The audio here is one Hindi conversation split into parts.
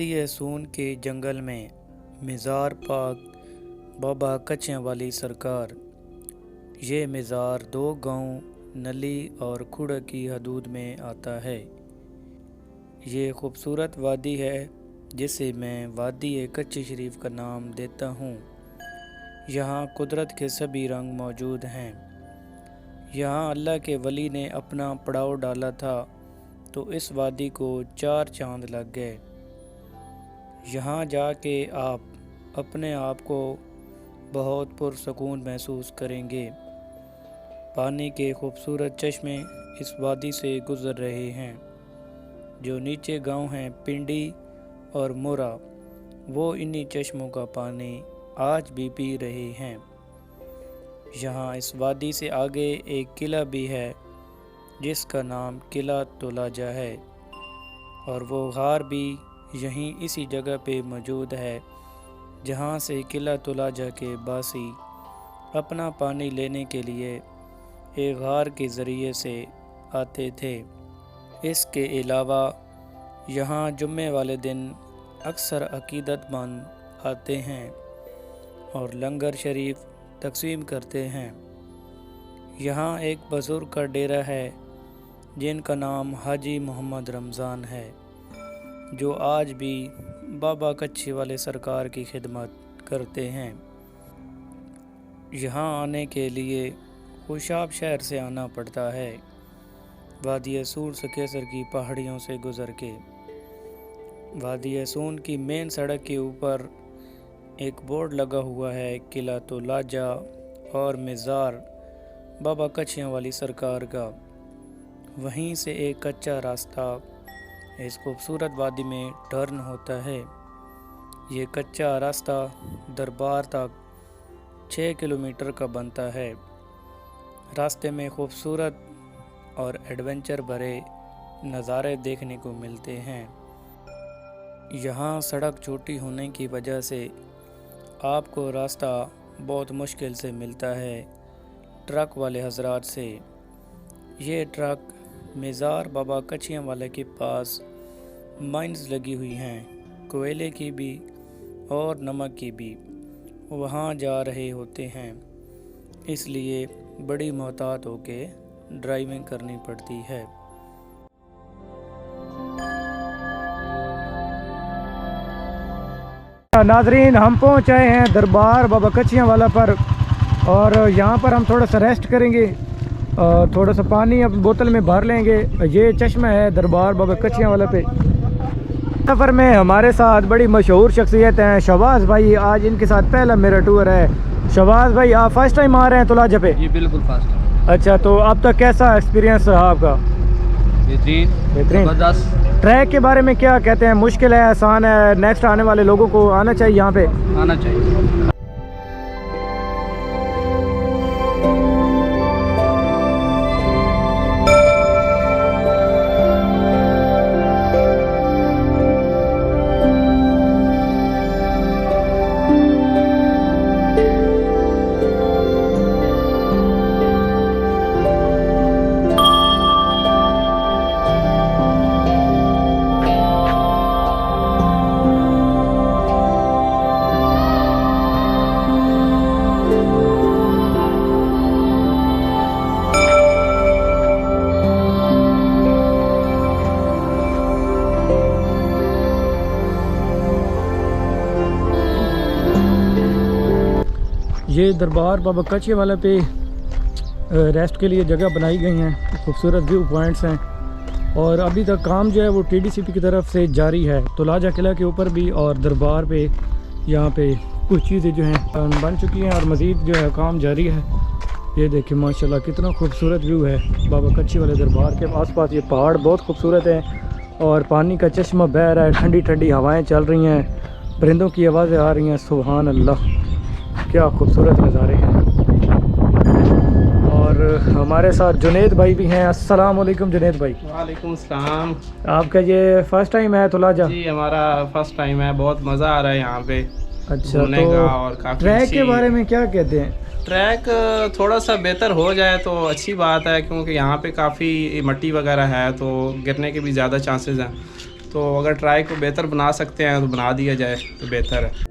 वादी सून के जंगल में मज़ार पाक बाबा कच्छियाँ वाली सरकार। ये मज़ार 2 गांव नली और खुड़ की हदूद में आता है। ये खूबसूरत वादी है जिसे मैं वादी कच्ची शरीफ का नाम देता हूँ। यहाँ कुदरत के सभी रंग मौजूद हैं। यहाँ अल्लाह के वली ने अपना पड़ाव डाला था तो इस वादी को 4 चांद लग गए। यहाँ जाके आप अपने आप को बहुत पुरसकून महसूस करेंगे। पानी के खूबसूरत चश्मे इस वादी से गुज़र रहे हैं। जो नीचे गांव हैं पिंडी और मोरा, वो इन्हीं चश्मों का पानी आज भी पी रहे हैं। यहाँ इस वादी से आगे एक किला भी है जिसका नाम किला तुलाजा है, और वो गार भी यहीं इसी जगह पे मौजूद है जहाँ से किला तुलाजा के बासी अपना पानी लेने के लिए एक गार के ज़रिए से आते थे। इसके अलावा यहाँ जुम्मे वाले दिन अक्सर अकीदतमंद आते हैं और लंगर शरीफ तकसीम करते हैं। यहाँ एक बुज़ुर्ग का डेरा है जिनका नाम हाजी मोहम्मद रमज़ान है, जो आज भी बाबा कच्छी वाले सरकार की खिदमत करते हैं। यहाँ आने के लिए खुशाब शहर से आना पड़ता है, वादी सून से केसर की पहाड़ियों से गुज़र के। वादी सून की मेन सड़क के ऊपर एक बोर्ड लगा हुआ है किला तुलाजा और मज़ार बाबा कच्छियाँ वाली सरकार का। वहीं से एक कच्चा रास्ता इस खूबसूरत वादी में टर्न होता है। ये कच्चा रास्ता दरबार तक 6 किलोमीटर का बनता है। रास्ते में खूबसूरत और एडवेंचर भरे नज़ारे देखने को मिलते हैं। यहाँ सड़क छोटी होने की वजह से आपको रास्ता बहुत मुश्किल से मिलता है ट्रक वाले हजरात से। ये ट्रक मज़ार बाबा कच्छियाँ वाले के पास माइंस लगी हुई हैं, कोयले की भी और नमक की भी, वहाँ जा रहे होते हैं। इसलिए बड़ी मोहतात होके ड्राइविंग करनी पड़ती है। नाजरीन, हम पहुँच आए हैं दरबार बाबा कच्छियाँ वाला पर, और यहाँ पर हम थोड़ा सा रेस्ट करेंगे, थोड़ा सा पानी अब बोतल में भर लेंगे। ये चश्मा है दरबार बाबा कच्छियाँ वाला पे। सफ़र में हमारे साथ बड़ी मशहूर शख्सियत हैं शहबाज भाई। आज इनके साथ पहला मेरा टूर है। शहबाज भाई, आप फर्स्ट टाइम आ रहे हैं तुलाजा पे? जी बिल्कुल फर्स्ट टाइम। अच्छा, तो अब तक कैसा एक्सपीरियंस रहा आपका? बेहतरीन। ट्रैक के बारे में क्या कहते हैं? मुश्किल है, आसान है? नेक्स्ट आने वाले लोगों को आना चाहिए यहाँ पे? आना चाहिए। ये दरबार बाबा कच्छियाँ वाला पे रेस्ट के लिए जगह बनाई गई हैं, खूबसूरत व्यू पॉइंट्स हैं। और अभी तक काम जो है वो TDCP की तरफ से जारी है। तुलाजा किला के ऊपर भी और दरबार पे यहाँ पे कुछ चीज़ें जो हैं बन चुकी हैं और मज़ीद जो है काम जारी है। ये देखिए माशाल्लाह कितना खूबसूरत व्यू है बाबा कच्छी वाले दरबार के आसपास। ये पहाड़ बहुत खूबसूरत हैं और पानी का चश्मा बह रहा है, ठंडी ठंडी हवाएँ चल रही हैं, परिंदों की आवाज़ें आ रही हैं। सुभान अल्लाह, क्या खूबसूरत नज़ारे हैं। और हमारे साथ जुनेद भाई भी हैं। अस्सलाम वालेकुम जुनेद भाई। वालेकुम सलाम। आपका ये फर्स्ट टाइम है तुलाजा? जी हमारा फर्स्ट टाइम है, बहुत मज़ा आ रहा है यहाँ पे अच्छा, घूमने का। और काफ़ी ट्रैक के बारे में क्या कहते हैं? ट्रैक थोड़ा सा बेहतर हो जाए तो अच्छी बात है, क्योंकि यहाँ पे काफ़ी मट्टी वगैरह है तो गिरने के भी ज़्यादा चांसेस हैं। तो अगर ट्राई को बेहतर बना सकते हैं तो बना दिया जाए तो बेहतर है।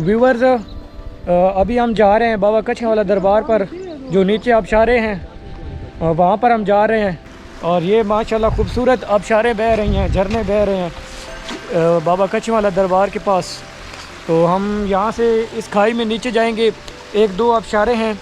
व्यूवर्स, अभी हम जा रहे हैं बाबा कच्छे वाला दरबार पर, जो नीचे आबशारें हैं वहाँ पर हम जा रहे हैं। और ये माशाल्लाह खूबसूरत आबशारें बह रही हैं, झरने बह रहे हैं बाबा कच्छे वाला दरबार के पास। तो हम यहाँ से इस खाई में नीचे जाएंगे, एक दो आबशारें हैं।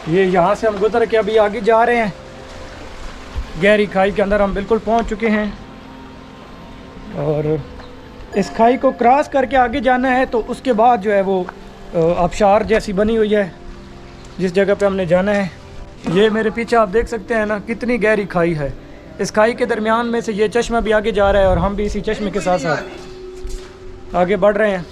ये यहाँ से हम गुजर के अभी आगे जा रहे हैं, गहरी खाई के अंदर हम बिल्कुल पहुँच चुके हैं। और इस खाई को क्रॉस करके आगे जाना है, तो उसके बाद जो है वो आबशार जैसी बनी हुई है जिस जगह पे हमने जाना है। ये मेरे पीछे आप देख सकते हैं ना, कितनी गहरी खाई है। इस खाई के दरमियान में से ये चश्मा भी आगे जा रहा है और हम भी इसी चश्मे के साथ साथ आगे बढ़ रहे हैं।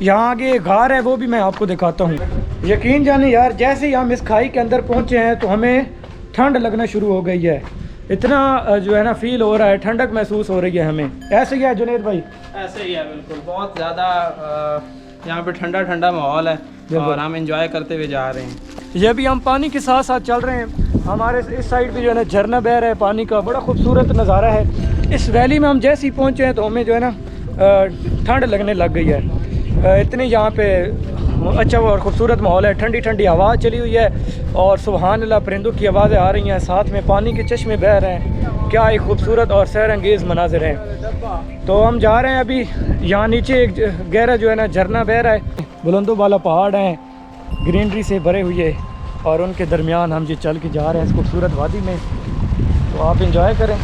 यहाँ आगे घार है, वो भी मैं आपको दिखाता हूँ। यकीन जाने यार, जैसे ही हम इस खाई के अंदर पहुँचे हैं तो हमें ठंड लगना शुरू हो गई है। इतना जो है ना फील हो रहा है, ठंडक महसूस हो रही है हमें। ऐसे ही है जुनेद भाई? ऐसे ही है बिल्कुल, बहुत ज़्यादा यहाँ पे ठंडा ठंडा माहौल है और हम एंजॉय करते हुए जा रहे हैं। ये भी हम पानी के साथ साथ चल रहे हैं। हमारे इस साइड पे जो है ना झरना बह रहा है पानी का, बड़ा खूबसूरत नज़ारा है। इस वैली में हम जैसे ही पहुँचे हैं तो हमें जो है ना ठंड लगने लग गई है। इतनी यहाँ पे अच्छा और ख़ूबसूरत माहौल है, ठंडी ठंडी हवा चली हुई है और सुबहान अल्लाह परिंदों की आवाज़ें आ रही हैं, साथ में पानी के चश्मे बह रहे हैं। क्या एक खूबसूरत और सैर अंगेज़ मनाजिर हैं। तो हम जा रहे हैं अभी, यहाँ नीचे एक गहरा जो है ना झरना बह रहा है, बुलंदों वाला पहाड़ हैं ग्रीनरी से भरे हुए, और उनके दरमियान हम ये चल के जा रहे हैं इस खूबसूरत वादी में। तो आप इंजॉय करें।